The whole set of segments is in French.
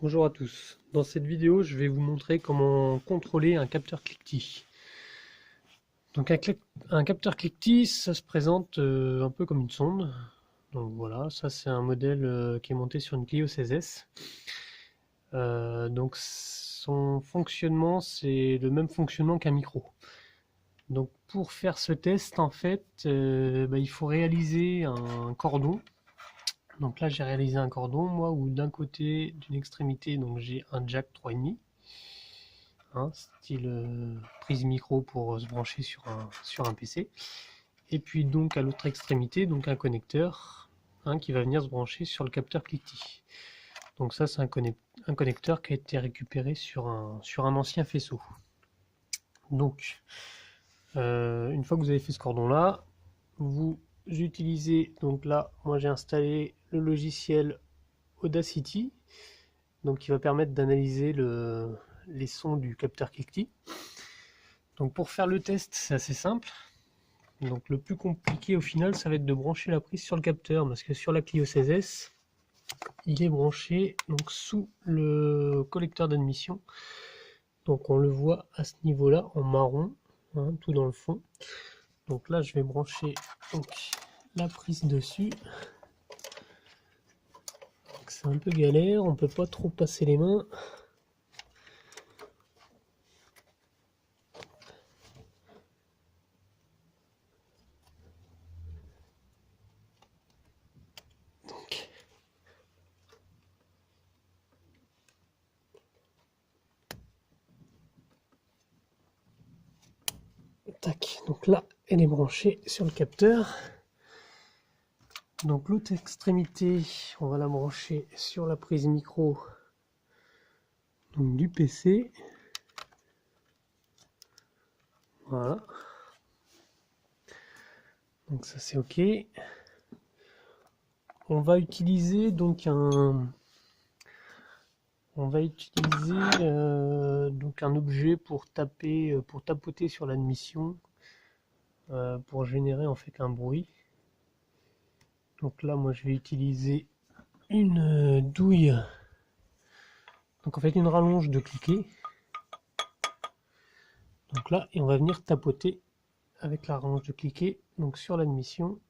Bonjour à tous. Dans cette vidéo, je vais vous montrer comment contrôler un capteur cliquetis. Donc un capteur cliquetis, ça se présente un peu comme une sonde. Donc voilà, ça c'est un modèle qui est monté sur une Clio 16S. Donc son fonctionnement, c'est le même fonctionnement qu'un micro. Donc pour faire ce test, en fait, il faut réaliser un cordon. Donc là, j'ai réalisé un cordon, moi, où d'un côté, d'une extrémité, donc j'ai un jack 3,5. Style prise micro pour se brancher sur un PC. Et puis donc à l'autre extrémité, donc un connecteur qui va venir se brancher sur le capteur cliquetis. Donc ça c'est un connecteur qui a été récupéré sur un ancien faisceau. Donc une fois que vous avez fait ce cordon là, vous utilisez, donc là moi j'ai installé le logiciel Audacity, donc qui va permettre d'analyser les sons du capteur cliquetis. Donc pour faire le test, c'est assez simple. Donc le plus compliqué au final, ça va être de brancher la prise sur le capteur, parce que sur la Clio 16S, il est branché donc sous le collecteur d'admission. Donc on le voit à ce niveau-là en marron, tout dans le fond. Donc là, je vais brancher donc la prise dessus. C'est un peu galère, on peut pas trop passer les mains. Tac, donc là, elle est branchée sur le capteur. Donc l'autre extrémité, on va la brancher sur la prise micro donc, du PC. Voilà. Donc ça c'est OK. On va utiliser donc un objet pour tapoter sur l'admission, pour générer en fait un bruit. Donc là moi je vais utiliser une douille, donc en fait une rallonge de cliquet. Donc là, et on va venir tapoter avec la rallonge de cliquet donc sur l'admission,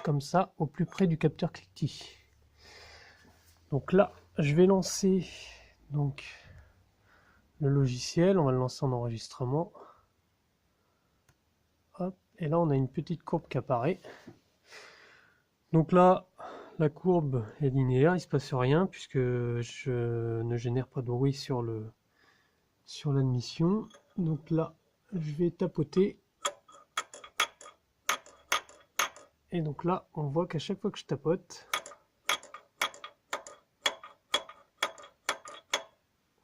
comme ça, au plus près du capteur cliquetis. Donc là, je vais lancer donc le logiciel, on va le lancer en enregistrement. Hop, et là, on a une petite courbe qui apparaît. Donc là, la courbe est linéaire, il ne se passe rien puisque je ne génère pas de bruit sur l'admission. Donc là, je vais tapoter. Et donc là, on voit qu'à chaque fois que je tapote,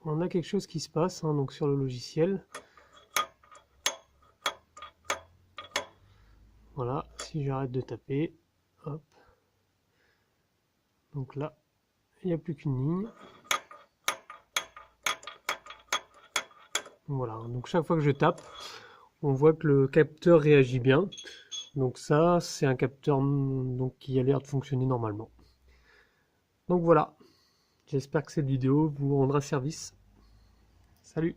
on a quelque chose qui se passe donc sur le logiciel. Voilà, si j'arrête de taper, hop. Donc là, il n'y a plus qu'une ligne. Voilà, donc chaque fois que je tape, on voit que le capteur réagit bien. Donc ça, c'est un capteur donc, qui a l'air de fonctionner normalement. Donc voilà, j'espère que cette vidéo vous rendra service. Salut!